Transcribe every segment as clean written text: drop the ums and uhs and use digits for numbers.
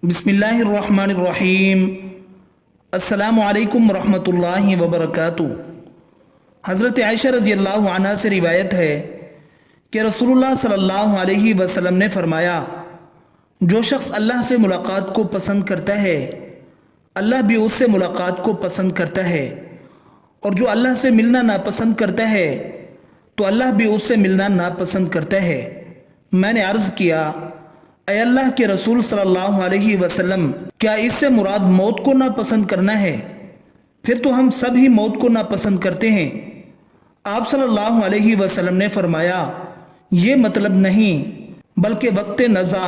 बिस्मिल्लाहिर्रहमानिर्रहीम। अस्सलामु अलैकुम रहमतुल्लाहि व बरकातुहू। हज़रत आयशा रज़ी अल्लाह अन्हा से रिवायत है कि रसूलुल्लाह सल्लल्लाहु अलैहि वसल्लम ने फरमाया, जो शख्स अल्लाह से मुलाकात को पसंद करता है अल्लाह भी उससे मुलाकात को पसंद करता है, और जो अल्लाह से मिलना नापसंद करता है तो अल्लाह भी उससे मिलना नापसंद करता है। मैंने अर्ज़ किया, ऐ अल्लाह के रसूल सल्लल्लाहु अलैहि वसल्लम, क्या इससे मुराद मौत को नापसंद करना है? फिर तो हम सब ही मौत को नापसंद करते हैं। आप सल्लल्लाहु अलैहि वसल्लम ने फरमाया, ये मतलब नहीं, बल्कि वक्त नज़ा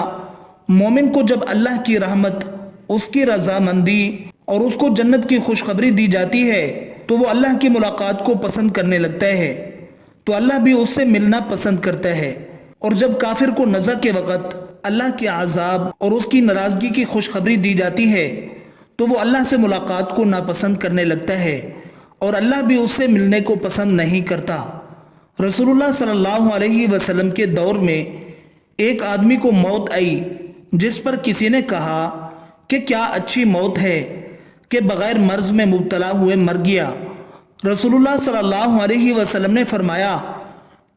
मोमिन को जब अल्लाह की रहमत, उसकी रज़ामंदी और उसको जन्नत की खुशखबरी दी जाती है तो वो अल्लाह की मुलाकात को पसंद करने लगता है, तो अल्लाह भी उससे मिलना पसंद करता है। और जब काफिर को नज़ा के वक़्त अल्लाह के आज़ाब और उसकी नाराज़गी की खुशखबरी दी जाती है तो वो अल्लाह से मुलाकात को नापसंद करने लगता है, और अल्लाह भी उससे मिलने को पसंद नहीं करता। रसूलुल्लाह सल्लल्लाहु अलैहि वसल्लम के दौर में एक आदमी को मौत आई, जिस पर किसी ने कहा कि क्या अच्छी मौत है कि बग़ैर मर्ज़ में मुब्तला हुए मर गया। रसूलुल्लाह सल्लल्लाहु अलैहि वसल्लम ने फरमाया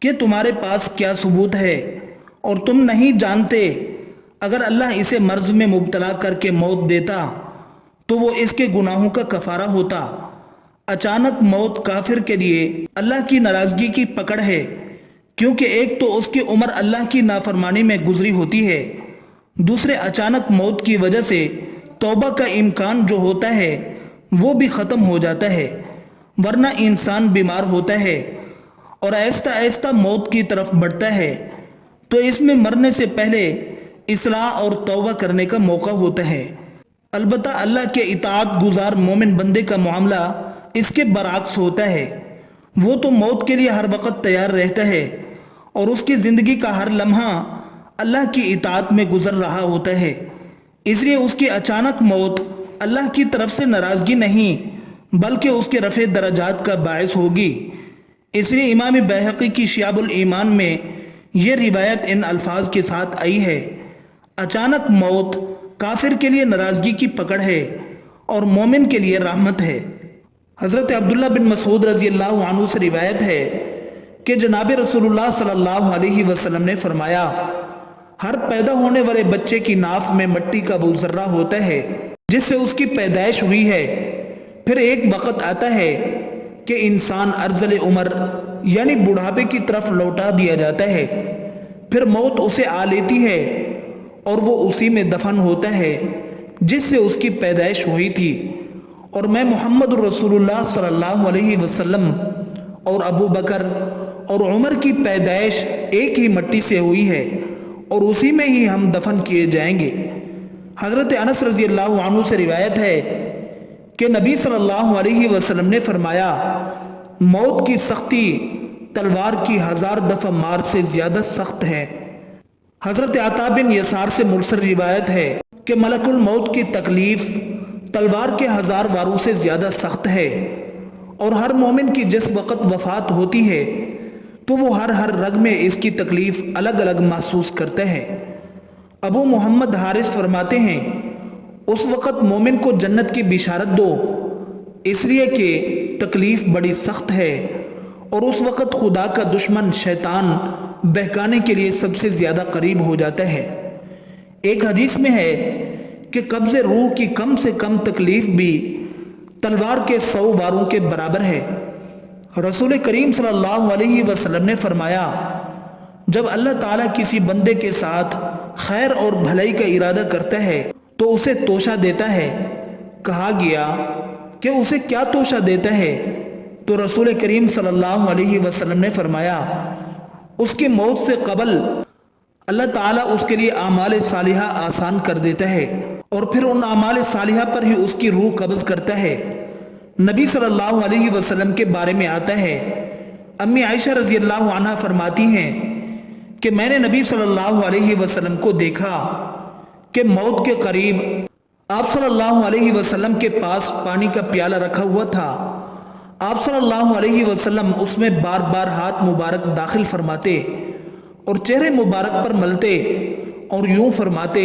कि तुम्हारे पास क्या सबूत है, और तुम नहीं जानते अगर अल्लाह इसे मर्ज़ में मुब्तला करके मौत देता तो वो इसके गुनाहों का कफ़ारा होता। अचानक मौत काफिर के लिए अल्लाह की नाराज़गी की पकड़ है, क्योंकि एक तो उसकी उम्र अल्लाह की नाफरमानी में गुजरी होती है, दूसरे अचानक मौत की वजह से तौबा का इम्कान जो होता है वो भी ख़त्म हो जाता है, वरना इंसान बीमार होता है और आहिस्ता आहिस्ता मौत की तरफ बढ़ता है, तो इसमें मरने से पहले इस्लाह और तौबा करने का मौका होता है। अलबत्ता अल्लाह के इताअत गुजार मोमिन बंदे का मामला इसके बरअक्स होता है। वो तो मौत के लिए हर वक्त तैयार रहता है और उसकी ज़िंदगी का हर लम्हा अल्लाह की इताअत में गुजर रहा होता है, इसलिए उसकी अचानक मौत अल्लाह की तरफ से नाराज़गी नहीं बल्कि उसके रफ़े दरजात का बायस होगी। इसलिए इमाम बैहक़ी की शियाबुल ईमान में ये रिवायत इन अल्फाज के साथ आई है, अचानक मौत काफिर के लिए नाराज़गी की पकड़ है और मोमिन के लिए रहमत है। हज़रत अब्दुल्ला बिन मसूद रज़ी अल्लाह अन्हु से रिवायत है कि जनाब रसूलुल्लाह सल्लल्लाहु अलैहि वसल्लम ने फरमाया, हर पैदा होने वाले बच्चे की नाफ में मिट्टी का वो ज़र्रा होता है जिससे उसकी पैदाइश हुई है। फिर एक वक़्त आता है कि इंसान अर्ज़ल उम्र यानी बुढ़ापे की तरफ लौटा दिया जाता है, फिर मौत उसे आ लेती है और वो उसी में दफन होता है जिससे उसकी पैदाइश हुई थी। और मैं मोहम्मद रसूलुल्लाह सल्लल्लाहु अलैहि वसल्लम और अबू बकर और उमर की पैदाइश एक ही मिट्टी से हुई है और उसी में ही हम दफन किए जाएंगे। हज़रत अनस रज़ी अल्लाह अन्हु से रिवायत है कि नबी सल्लल्लाहु अलैहि वसल्लम ने फरमाया, मौत की सख्ती तलवार की 1000 दफ़ा मार से ज़्यादा सख्त है। हज़रत अता बिन यसार से मुरसल रिवायत है कि मलकुल मौत की तकलीफ़ तलवार के 1000 वारों से ज़्यादा सख्त है, और हर मोमिन की जिस वक़्त वफ़ात होती है तो वो हर रग में इसकी तकलीफ़ अलग अलग महसूस करते हैं। अबू मोहम्मद हारिस फरमाते हैं, उस वक़्त मोमिन को जन्नत की बिशारत दो, इसलिए कि तकलीफ़ बड़ी सख्त है, और उस वक़्त खुदा का दुश्मन शैतान बहकाने के लिए सबसे ज़्यादा करीब हो जाता है। एक हदीस में है कि कब्ज़े रूह की कम से कम तकलीफ़ भी तलवार के 100 वारों के बराबर है। रसूल करीम सल्लल्लाहु अलैहि वसल्लम ने फरमाया, जब अल्लाह ताला किसी बंदे के साथ खैर और भलाई का इरादा करता है तो उसे तोशा देता है। कहा गया कि उसे क्या तोशा देता है, तो रसूल करीम सल्लल्लाहु अलैहि वसल्लम ने फरमाया, उसकी मौत से कबल अल्लाह ताला उसके लिए आमाल सालिहा आसान कर देता है और फिर उन आमाल सालिहा पर ही उसकी रूह कब्ज़ करता है। नबी सल्लल्लाहु अलैहि वसल्लम के बारे में आता है, अम्मी आयशा रज़ी अल्लाह अन्हा फरमाती हैं कि मैंने नबी सल्लल्लाहु अलैहि वसल्लम को देखा कि मौत के करीब आप सल्लल्लाहु अलैहि वसल्लम के पास पानी का प्याला रखा हुआ था। आप सल्लल्लाहु अलैहि वसल्लम उसमें बार बार हाथ मुबारक दाखिल फरमाते और चेहरे मुबारक पर मलते और यूं फरमाते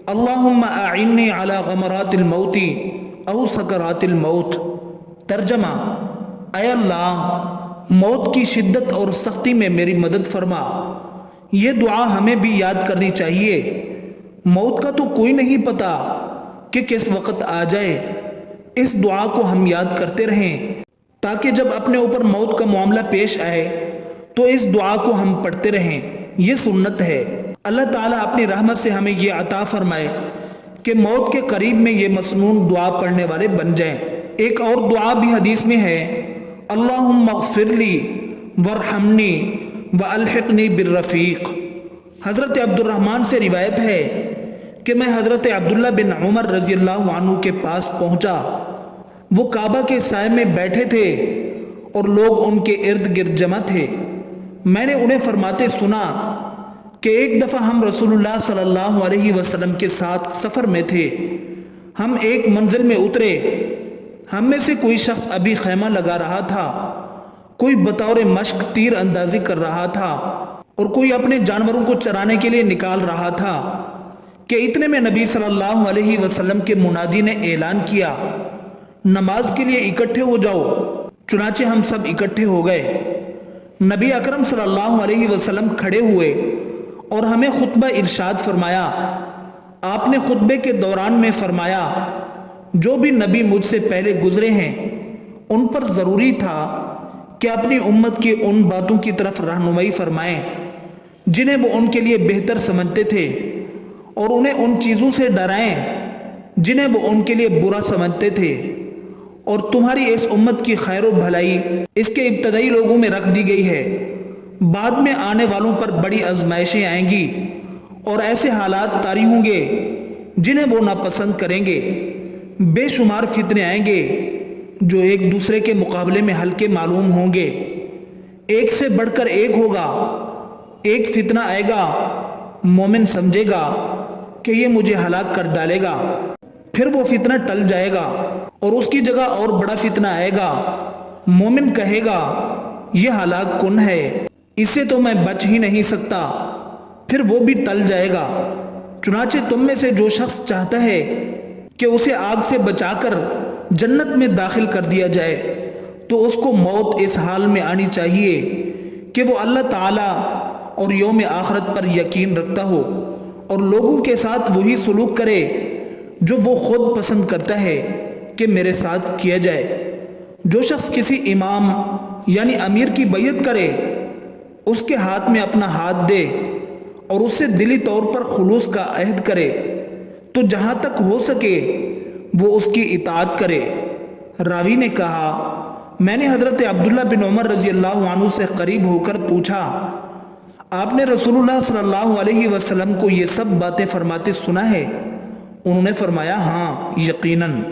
अल्लाहुम्मा आइन्नी अला गमरातिल मौती औ सकरातिल मौत। तर्जमा, ऐ अल्लाह मौत की शिद्दत और सख्ती में मेरी मदद फरमा। ये दुआ हमें भी याद करनी चाहिए। मौत का तो कोई नहीं पता कि किस वक्त आ जाए। इस दुआ को हम याद करते रहें ताकि जब अपने ऊपर मौत का मामला पेश आए तो इस दुआ को हम पढ़ते रहें। ये सुन्नत है। अल्लाह ताला अपनी रहमत से हमें ये अता फरमाए कि मौत के करीब में ये मसनून दुआ पढ़ने वाले बन जाएं। एक और दुआ भी हदीस में है, अल्लाहुम्मा ग़फ़िरली वरहमनी व अलहिक़नी बिर्रफ़ीक़। हज़रत अब्दुर्रहमान से रिवायत है कि मैं हज़रत अब्दुल्ला बिन उमर रज़ी अल्लाहु अन्हु के पास पहुंचा। वो काबा के साए में बैठे थे और लोग उनके इर्द गिर्द जमा थे। मैंने उन्हें फरमाते सुना कि एक दफ़ा हम रसूलुल्लाह सल्लल्लाहु अलैहि वसल्लम के साथ सफ़र में थे। हम एक मंजिल में उतरे। हम में से कोई शख्स अभी खैमा लगा रहा था, कोई बतौर मश्क तीर अंदाजी कर रहा था और कोई अपने जानवरों को चराने के लिए निकाल रहा था कि इतने में नबी सल्लल्लाहु अलैहि वसल्लम के मुनादी ने ऐलान किया, नमाज के लिए इकट्ठे हो जाओ। चुनाचे हम सब इकट्ठे हो गए। नबी अकरम सल्लल्लाहु अलैहि वसल्लम खड़े हुए और हमें खुतबा इरशाद फरमाया। आपने खुतबे के दौरान में फरमाया, जो भी नबी मुझसे पहले गुजरे हैं उन पर ज़रूरी था कि अपनी उम्मत की उन बातों की तरफ रहनुमाई फरमाएं जिन्हें वो उनके लिए बेहतर समझते थे और उन्हें उन चीज़ों से डराएं जिन्हें वो उनके लिए बुरा समझते थे। और तुम्हारी इस उम्मत की खैर व भलाई इसके इब्तदाई लोगों में रख दी गई है। बाद में आने वालों पर बड़ी आजमाइशें आएंगी और ऐसे हालात तारी होंगे जिन्हें वो नापसंद करेंगे। बेशुमार फितने आएंगे जो एक दूसरे के मुकाबले में हल्के मालूम होंगे। एक से बढ़कर एक होगा। एक फितना आएगा, मोमिन समझेगा कि ये मुझे हलाक कर डालेगा, फिर वो फितना टल जाएगा और उसकी जगह और बड़ा फितना आएगा। मोमिन कहेगा ये हलाक कुन है, इससे तो मैं बच ही नहीं सकता, फिर वो भी टल जाएगा। चुनाचे तुम में से जो शख्स चाहता है कि उसे आग से बचाकर जन्नत में दाखिल कर दिया जाए तो उसको मौत इस हाल में आनी चाहिए कि वो अल्लाह ताला और यौम आखिरत पर यकीन रखता हो और लोगों के साथ वही सलूक करे जो वो खुद पसंद करता है कि मेरे साथ किया जाए। जो शख्स किसी इमाम यानी अमीर की बैयत करे, उसके हाथ में अपना हाथ दे और उससे दिली तौर पर खुलूस का अहद करे तो जहाँ तक हो सके वो उसकी इताअत करे। रावी ने कहा, मैंने हज़रत अब्दुल्ला बिन उमर रज़ी अल्लाहु अन्हु से करीब होकर पूछा, आपने रसूलुल्लाह सल्लल्लाहु अलैहि वसल्लम को ये सब बातें फरमाते सुना है? उन्होंने फरमाया, हाँ यकीनन।